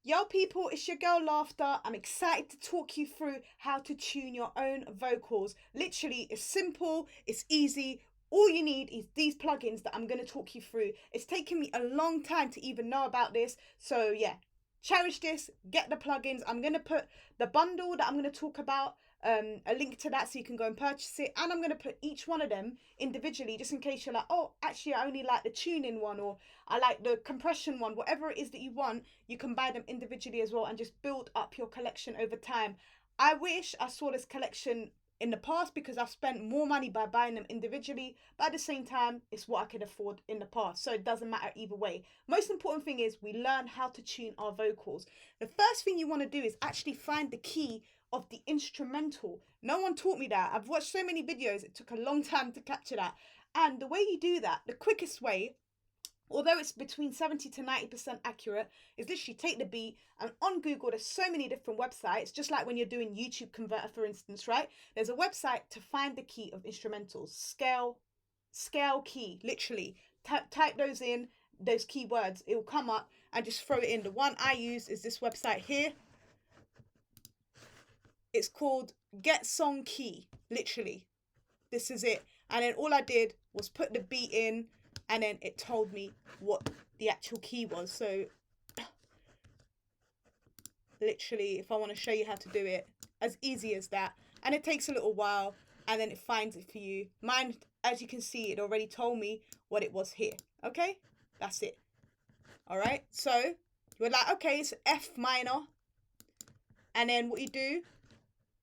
Yo people, it's your girl Laughter. I'm excited to talk you through how to tune your own vocals. Literally, it's simple, it's easy. All you need is these plugins that I'm going to talk you through. It's taken me a long time to even know about this. So yeah, cherish this, get the plugins. I'm going to put the bundle that I'm going to talk about, a link to that so you can go and purchase it. And I'm going to put each one of them individually just in case you're like, oh, actually I only like the tuning one, or I like the compression one. Whatever it is that you want, you can buy them individually as well and just build up your collection over time. I wish I saw this collection in the past because I've spent more money by buying them individually, but at the same time, it's what I could afford in the past. So it doesn't matter either way. Most important thing is we learn how to tune our vocals. The first thing you want to do is actually find the key of the instrumental. No one taught me that. I've watched so many videos, it took a long time to capture that. And the way you do that, the quickest way, although it's between 70 to 90% accurate, is literally take the beat, and on Google there's so many different websites, just like when you're doing YouTube Converter, for instance, right? There's a website to find the key of instrumentals, scale key, literally. Type those in, those keywords, it will come up, and just throw it in. The one I use is this website here. It's called Get Song Key, literally. This is it. And then all I did was put the beat in, and then it told me what the actual key was. So literally, if I want to show you how to do it, as easy as that. And it takes a little while, and then it finds it for you. Mine, as you can see, it already told me what it was here. Okay, that's it. All right, so you're like, okay, it's F minor. And then what you do,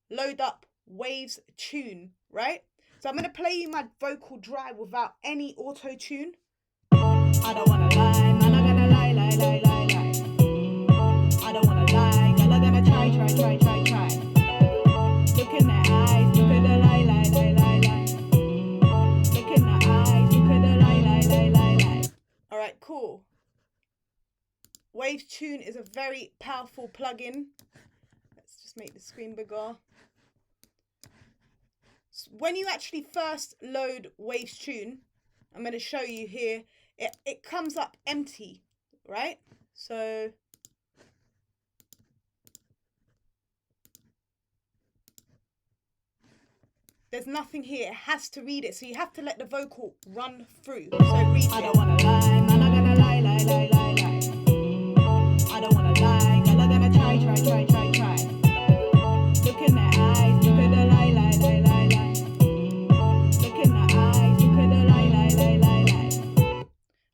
load up Waves Tune, right? So I'm going to play you my vocal dry without any auto-tune. I don't want to lie, man, I'm going to lie. I don't want to lie, girl, I'm going to try. Look in the eyes, look at the lie. Look in the eyes, look at the lie. All right, cool. Waves Tune is a very powerful plugin. Let's just make the screen bigger. When you actually first load Waves Tune, I'm going to show you here, it comes up empty, right? So there's nothing here. It has to read it. So you have to let the vocal run through. So read it. I don't want to lie, man, I'm going to lie. I don't want to lie, girl, I'm going to try. Look in the eyes, look at the lie.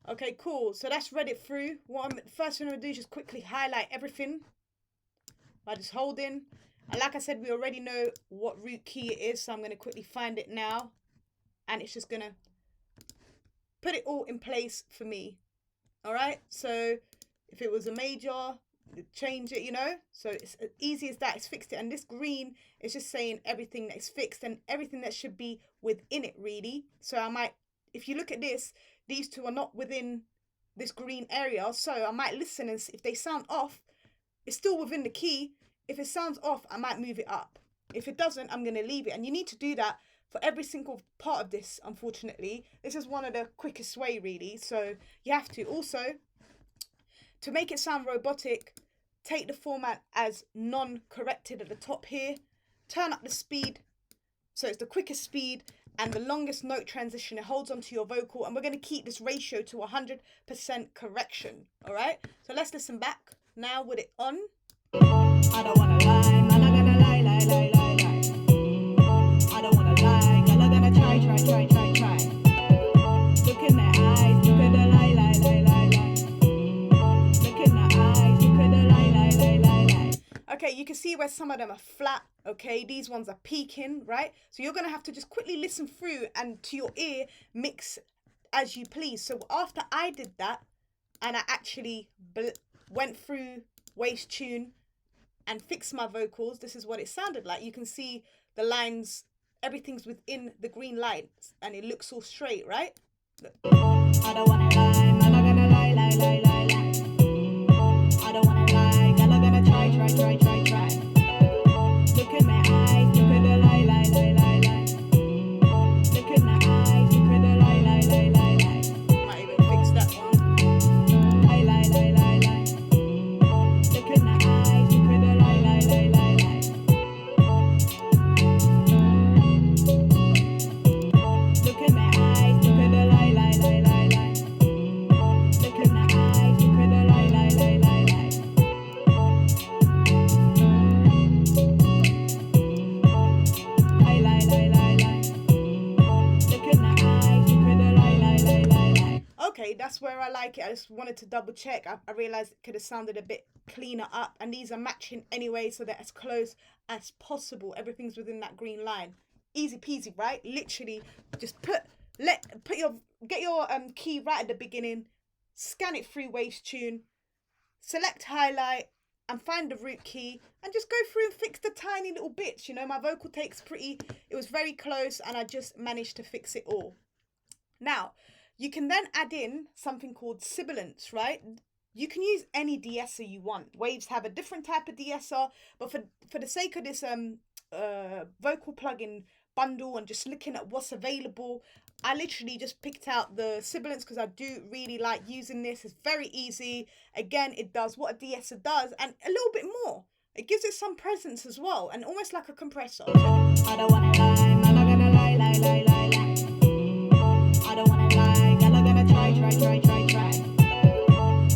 Okay, cool. So that's read it through. First thing I'm going to do is just quickly highlight everything by just holding. And like I said, we already know what root key it is, so I'm going to quickly find it now. And it's just going to put it all in place for me. All right? So if it was a major, change it, you know? So it's as easy as that. It's fixed it. And this green is just saying everything that's fixed and everything that should be within it, really. So I might, if you look at this, these two are not within this green area. So I might listen, and if they sound off, it's still within the key. If it sounds off, I might move it up. If it doesn't, I'm going to leave it. And you need to do that for every single part of this, unfortunately. This is one of the quickest way, really. So you have to. Also, to make it sound robotic, take the format as non-corrected at the top here. Turn up the speed, so it's the quickest speed and the longest note transition. It holds onto your vocal, and we're going to keep this ratio to 100% correction. All right? So let's listen back now with it on. I don't want to lie, man, I'm going to lie. I don't want to lie, girl, I'm going to try. Look in the eyes, look at the lie. Look in the eyes, look at the lie. Okay, you can see where some of them are flat, okay? These ones are peaking, right? So you're going to have to just quickly listen through and to your ear, mix as you please. So after I did that, and I actually went through Waves Tune and fixed my vocals, this is what it sounded like. You can see the lines, everything's within the green lines, and it looks all straight, right? Look. I don't want to lie, man, I'm gonna lie. I don't want to lie, girl, I'm gonna try. Look in my eyes, look at the lie. Look in my eyes, look at the lie. Might even fix that one. Lie. Look in like it. I just wanted to double check. I realized it could have sounded a bit cleaner up, and these are matching anyway, so they're as close as possible. Everything's within that green line. Easy peasy, right? Literally, just get your key right at the beginning, scan it through Waves Tune, select highlight, and find the root key, and just go through and fix the tiny little bits. You know, my vocal takes it was very close, and I just managed to fix it all. Now, you can then add in something called sibilance, right? You can use any de-esser you want. Waves have a different type of de-esser, but for the sake of this vocal plugin bundle and just looking at what's available, I literally just picked out the sibilance because I do really like using this. It's very easy. Again, it does what a de-esser does and a little bit more. It gives it some presence as well, and almost like a compressor. I don't wanna lie, I'm not gonna lie. I don't wanna lie, I'm not gonna try.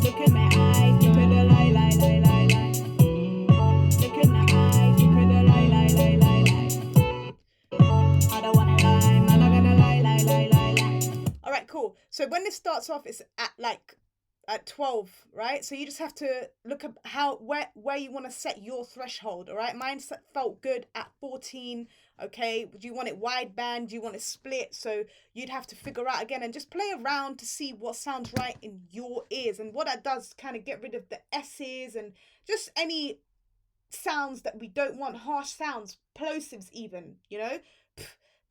Look in my eyes, look at the lie. Look in my eyes, look at the lie. I don't wanna lie, I'm not gonna lie. All right, cool. So when this starts off, it's at 12, right? So you just have to look at where you want to set your threshold. All right, mine felt good at 14. Okay, do you want it wideband? Do you want it split? So you'd have to figure out again and just play around to see what sounds right in your ears. And what that does, kind of get rid of the S's and just any sounds that we don't want, harsh sounds, plosives even, you know,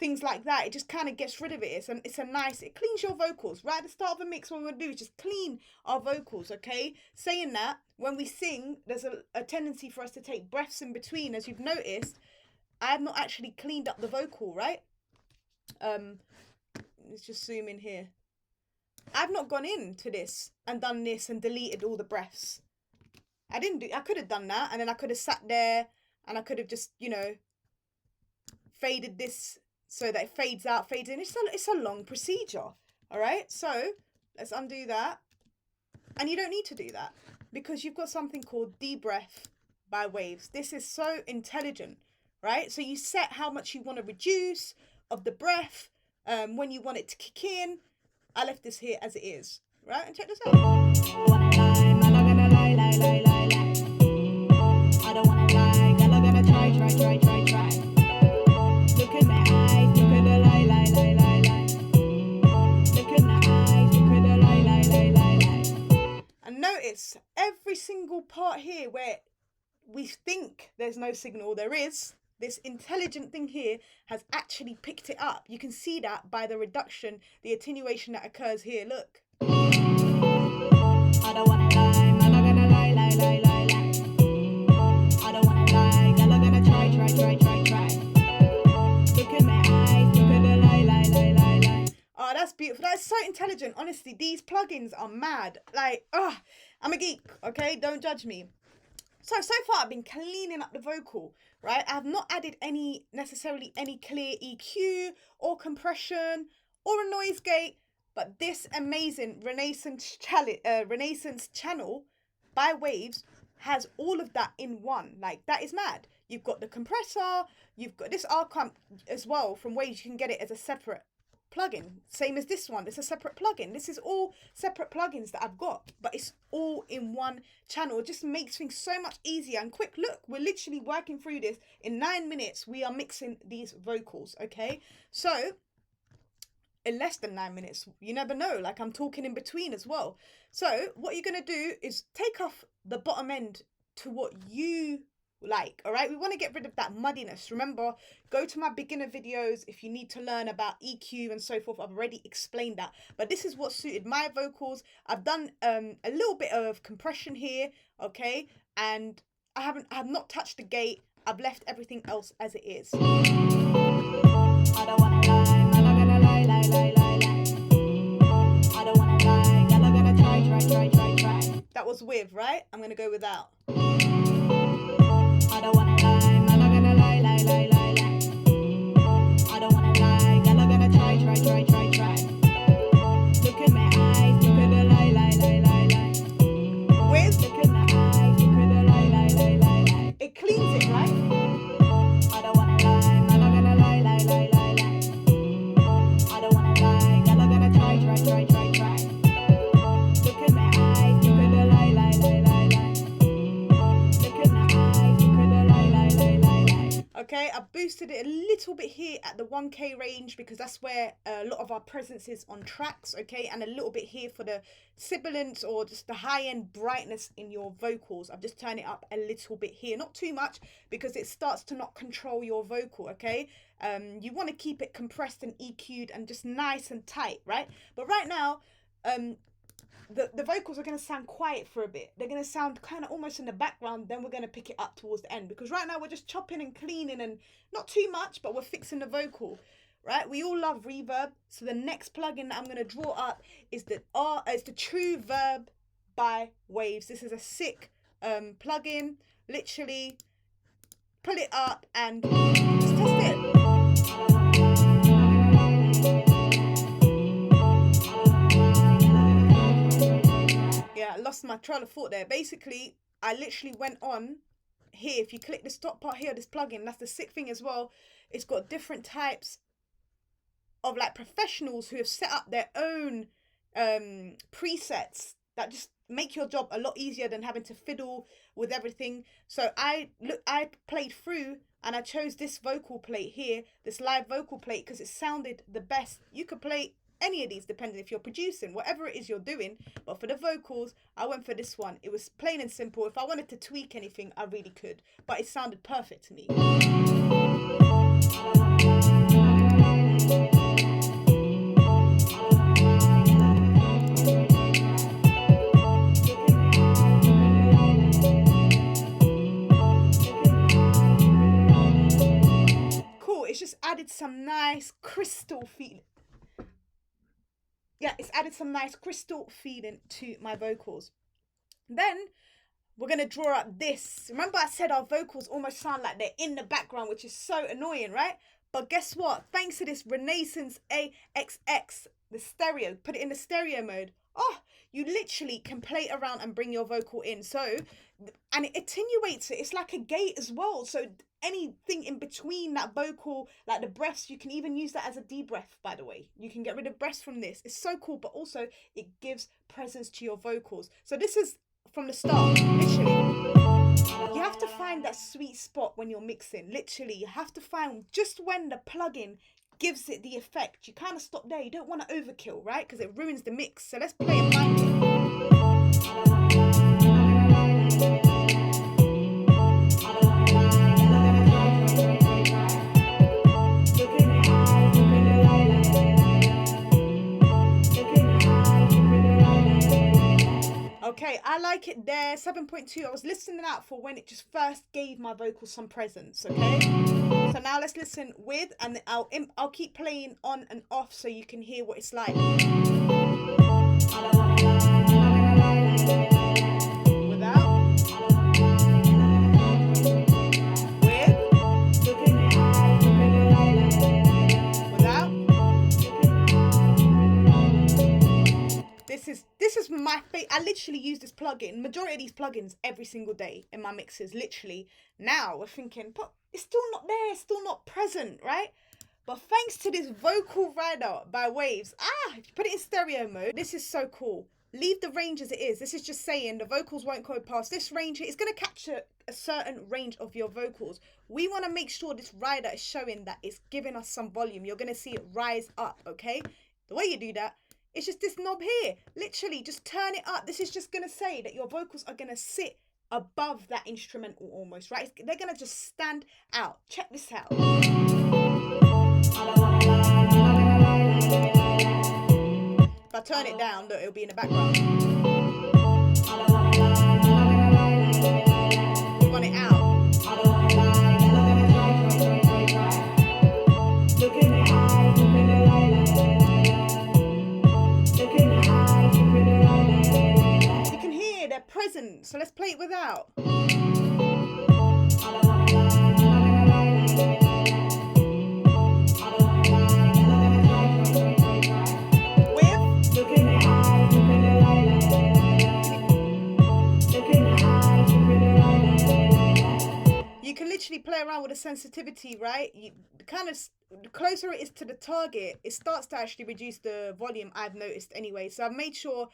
things like that. It just kind of gets rid of it. It cleans your vocals. Right at the start of a mix, what we want to do is just clean our vocals, okay? Saying that, when we sing, there's a tendency for us to take breaths in between. As you've noticed, I have not actually cleaned up the vocal, right? Let's just zoom in here. I've not gone into this and done this and deleted all the breaths. I could have done that, and then I could have sat there and I could have just, you know, faded this so that it fades out, fades in. It's a long procedure, all right? So let's undo that. And you don't need to do that because you've got something called D-Breath by Waves. This is so intelligent, right? So you set how much you want to reduce of the breath, when you want it to kick in. I left this here as it is, right? And check this out. I don't wanna lie, I'm not gonna lie. I don't wanna lie, I'm not gonna try. Look in my eyes, look at the lie. Look in my eyes, look at the lie. And notice every single part here where we think there's no signal, there is. This intelligent thing here has actually picked it up. You can see that by the reduction, the attenuation that occurs here. Look. I don't wanna lie, I'm not gonna lie. I don't wanna lie, I'm not gonna try. Look in my eyes, look at the lie. Oh, that's beautiful. That's so intelligent. Honestly, these plugins are mad. Like, I'm a geek, okay? Don't judge me. So far I've been cleaning up the vocal, right? I have not added necessarily any clear EQ or compression or a noise gate, but this amazing Renaissance channel by Waves has all of that in one. Like, that is mad. You've got the compressor, you've got this arc as well from Waves. You can get it as a separate plugin, same as this one. It's a separate plugin. This is all separate plugins that I've got, but it's all in one channel. It just makes things so much easier and quick. Look, we're literally working through this in 9 minutes. We are mixing these vocals, okay? So in less than 9 minutes, you never know, like I'm talking in between as well. So what you're gonna do is take off the bottom end to what you like. All right, we want to get rid of that muddiness. Remember, go to my beginner videos if you need to learn about EQ and so forth. I've already explained that, but this is what suited my vocals. I've done a little bit of compression here, okay, and I have not touched the gate. I've left everything else as it is. I don't wanna lie, I'm not gonna lie. I don't wanna lie, I'm not gonna try. That was with, right? I'm gonna go without. I don't wanna lie, I'm not gonna lie. I don't wanna lie, I'm not gonna try. Look in my eyes, look at the lie. With, look in my eyes, look at the lie. It cleans it, right? I don't wanna lie, I'm not gonna lie. I don't wanna lie, I'm not gonna try. Look Okay, I've boosted it a little bit here at the 1K range because that's where a lot of our presence is on tracks, okay? And a little bit here for the sibilance or just the high-end brightness in your vocals. I've just turned it up a little bit here, not too much because it starts to not control your vocal, okay? You want to keep it compressed and EQ'd and just nice and tight, right? But right now, the vocals are going to sound quiet for a bit. They're going to sound kind of almost in the background. Then we're going to pick it up towards the end. Because right now we're just chopping and cleaning and not too much, but we're fixing the vocal, right? We all love reverb. So the next plugin that I'm going to draw up is the True Verb by Waves. This is a sick plugin. Literally, pull it up and just test it. Yeah, I lost my trail of thought there. Basically, I literally went on here. If you click the stop part here, this plugin, that's the sick thing as well. It's got different types of like professionals who have set up their own presets that just make your job a lot easier than having to fiddle with everything. So I played through and I chose this vocal plate here, this live vocal plate, because it sounded the best. You could play any of these depending if you're producing, whatever it is you're doing, but for the vocals I went for this one. It was plain and simple. If I wanted to tweak anything I really could, but it sounded perfect to me. Cool, it's just added some nice crystal feeling. Yeah, it's added some nice crystal feeling to my vocals. Then we're going to draw up this. Remember I said our vocals almost sound like they're in the background, which is so annoying, right? But guess what? Thanks to this Renaissance AXX, the stereo, put it in the stereo mode. Oh, you literally can play it around and bring your vocal in. So, and it attenuates it. It's like a gate as well. So anything in between that vocal, like the breaths, you can even use that as a de-breath, by the way. You can get rid of breaths from this. It's so cool, but also it gives presence to your vocals. So this is from the start, literally. You have to find that sweet spot when you're mixing. Literally, you have to find just when the plugin gives it the effect. You kind of stop there. You don't want to overkill, right? Because it ruins the mix. So let's play and find it. Okay, I like it there. 7.2. I was listening out for when it just first gave my vocals some presence, okay? So now let's listen with, and I'll keep playing on and off so you can hear what it's like. Without. With. Without. This is my favorite. I literally use this plugin, majority of these plugins, every single day in my mixes, literally. Now we're thinking, but it's still not there, it's still not present, right? But thanks to this vocal rider by Waves, if you put it in stereo mode, this is so cool. Leave the range as it is. This is just saying the vocals won't go past this range. It's going to capture a certain range of your vocals. We want to make sure this rider is showing that it's giving us some volume. You're going to see it rise up, okay? The way you do that, it's just this knob here. Literally, just turn it up. This is just going to say that your vocals are going to sit above that instrumental almost, right? They're going to just stand out. Check this out. If I turn it down, look, it'll be in the background. We want it out. You can hear their presence, so let's play it without. You can literally play around with the sensitivity, right? The closer it is to the target, it starts to actually reduce the volume, I've noticed anyway. So I've made sure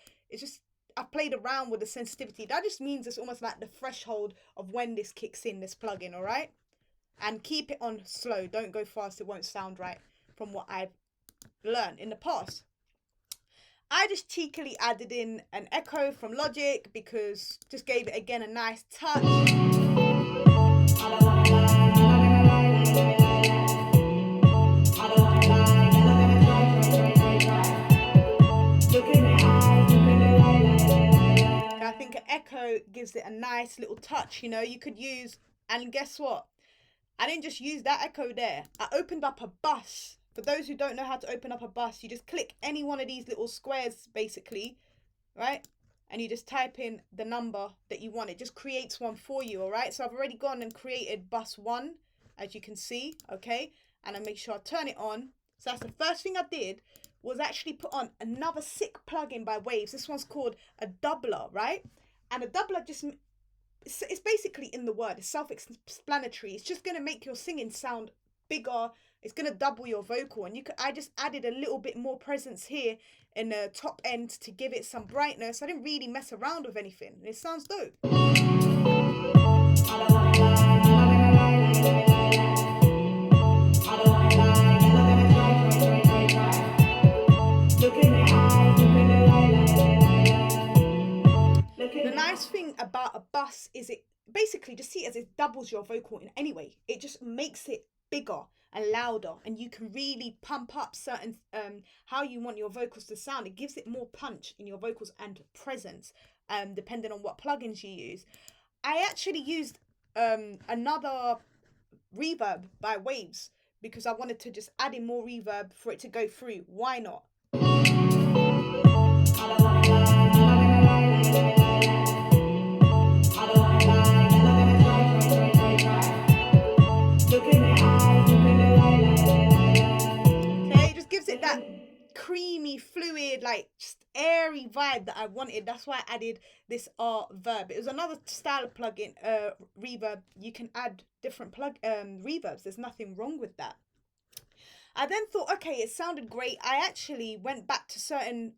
I've played around with the sensitivity. That just means it's almost like the threshold of when this kicks in, this plugin, all right? And keep it on slow. Don't go fast. It won't sound right from what I've learned in the past. I just cheekily added in an echo from Logic because just gave it again a nice touch. I think an echo gives it a nice little touch, you know. You could use, and guess what? I didn't just use that echo there. I opened up a bus. For those who don't know how to open up a bus, you just click any one of these little squares, basically, right? And you just type in the number that you want. It just creates one for you, all right? So I've already gone and created bus 1, as you can see, okay? And I make sure I turn it on. So that's the first thing I did, was actually put on another sick plugin by Waves. This one's called a doubler, right? And a doubler just, it's basically in the word, it's self-explanatory. It's just going to make your singing sound bigger. It's going to double your vocal. And I just added a little bit more presence here in the top end to give it some brightness. I didn't really mess around with anything. It sounds dope. The nice thing about a bus is it basically, just see it as it doubles your vocal in any way. It just makes it bigger and louder, and you can really pump up certain how you want your vocals to sound. It gives it more punch in your vocals and presence, depending on what plugins you use. I actually used another reverb by Waves because I wanted to just add in more reverb for it to go through. Why not? Okay, it just gives it that creamy, fluid, like just airy vibe that I wanted. That's why I added this verb. It was another style of plugin, reverb. You can add different reverbs. There's nothing wrong with that. I then thought, okay, it sounded great. I actually went back to certain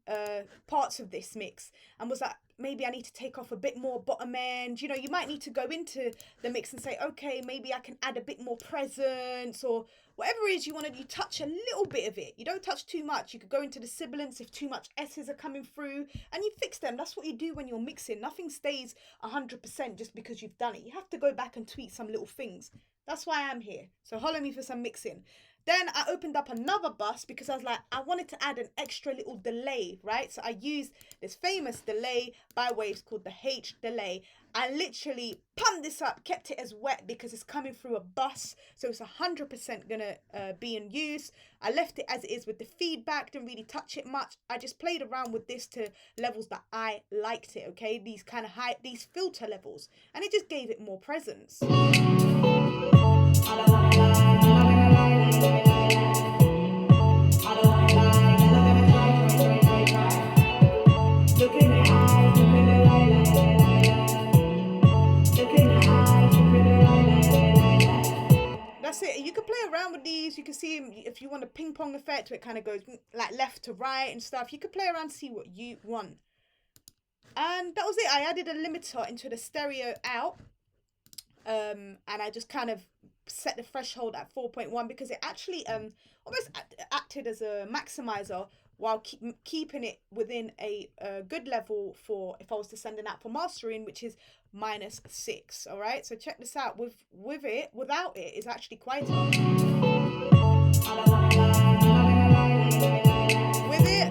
parts of this mix and was like, maybe I need to take off a bit more bottom end. You know, you might need to go into the mix and say, okay, maybe I can add a bit more presence, or whatever it is you want to, you touch a little bit of it. You don't touch too much. You could go into the sibilants if too much S's are coming through, and you fix them. That's what you do when you're mixing. Nothing stays 100% just because you've done it. You have to go back and tweak some little things. That's why I'm here. So holler me for some mixing. Then I opened up another bus because I was like, I wanted to add an extra little delay, right? So I used this famous delay by Waves called the H delay. I literally pumped this up, kept it as wet because it's coming through a bus. So it's 100% going to be in use. I left it as it is with the feedback, didn't really touch it much. I just played around with this to levels that I liked it, okay? These kind of high, these filter levels. And it just gave it more presence. That's it. You can play around with these. You can see if you want a ping pong effect where it kind of goes like left to right and stuff. You could play around and see what you want. And that was it. I added a limiter into the stereo out. And I just kind of set the threshold at 4.1 because it actually almost acted as a maximizer while keeping it within a good level for if I was to send it out for mastering, which is -6. All right, so check this out. With it, without it, it's actually quieter. With it,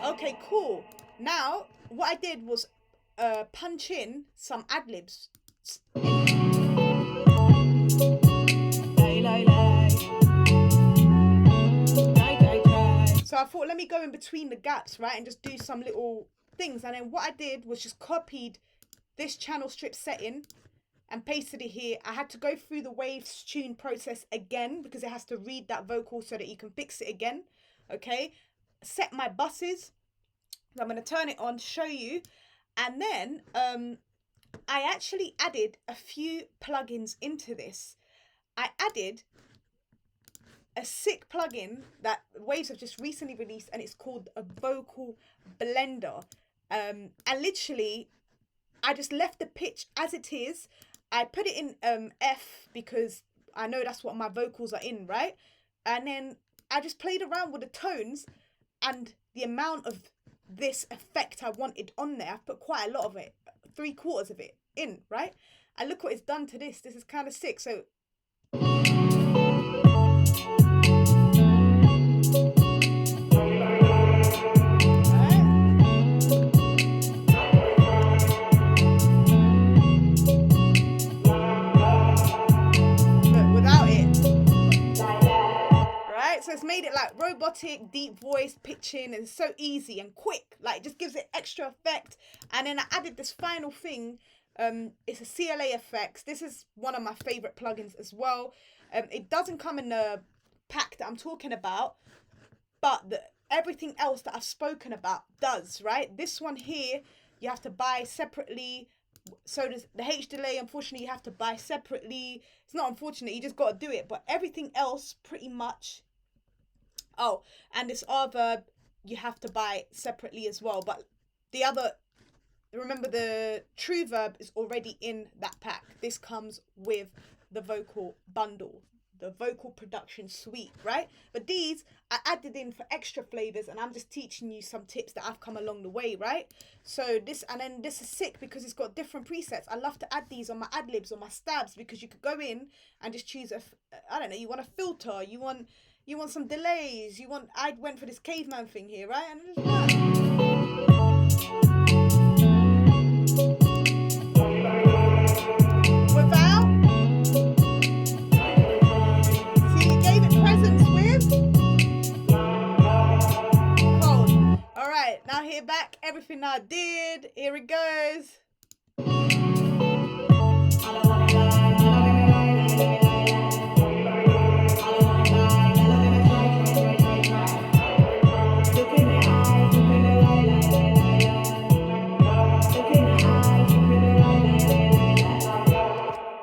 okay, cool. Now, what I did was punch in some ad-libs. So I thought, let me go in between the gaps, right, and just do some little things. And then what I did was just copied this channel strip setting and pasted it here. I had to go through the Waves tune process again because it has to read that vocal so that you can fix it again. Okay, set my buses. I'm going to turn it on, show you. And then I actually added a few plugins into this. I added a sick plugin that Waves have just recently released, and it's called a vocal blender. And literally, I just left the pitch as it is. I put it in F because I know that's what my vocals are in, right? And then I just played around with the tones and the amount of this effect I wanted on there. I've put quite a lot of it, 3/4 of it in, right? And look what it's done to this. This is kind of sick. So so it's made it like robotic, deep voice, pitching, and it's so easy and quick. Like, it just gives it extra effect. And then I added this final thing. It's a CLA effects. This is one of my favorite plugins as well. It doesn't come in the pack that I'm talking about, but everything else that I've spoken about does, right? This one here, you have to buy separately. So does the H delay. Unfortunately, you have to buy separately. It's not unfortunate, you just got to do it. But everything else, pretty much. Oh, and this reverb you have to buy separately as well. But the other, remember, the True Verb is already in that pack. This comes with the vocal bundle, the vocal production suite, right? But these I added in for extra flavors, and I'm just teaching you some tips that I've come along the way, right? So this, and then this is sick because it's got different presets. I love to add these on my ad libs or my stabs, because you could go in and just choose I don't know, you want a filter, you want some delays, I went for this caveman thing here, right? And it just worked. Without, see, you gave it presents with cold. All right, now here back, everything I did, here it goes.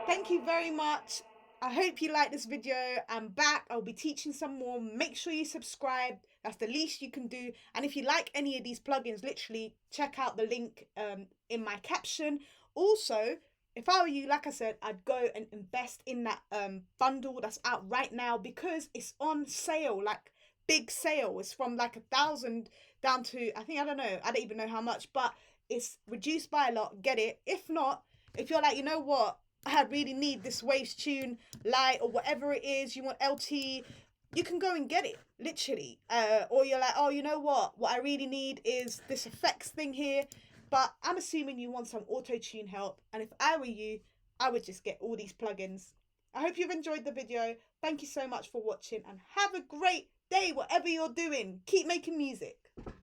Thank you very much. I hope you like this video. I'm back. I'll be teaching some more. Make sure you subscribe. That's the least you can do. And if you like any of these plugins, literally check out the link in my caption. Also, if I were you, like I said, I'd go and invest in that bundle that's out right now, because it's on sale, like big sale. It's from like 1,000 down to, I don't know, I don't even know how much, but it's reduced by a lot. Get it. If not, if you're like, you know what, I really need this Waves tune light or whatever it is, you want LT, you can go and get it, literally. Or you're like, oh, you know what I really need is this effects thing here. But I'm assuming you want some auto-tune help. And if I were you, I would just get all these plugins. I hope you've enjoyed the video. Thank you so much for watching, and have a great day, whatever you're doing. Keep making music.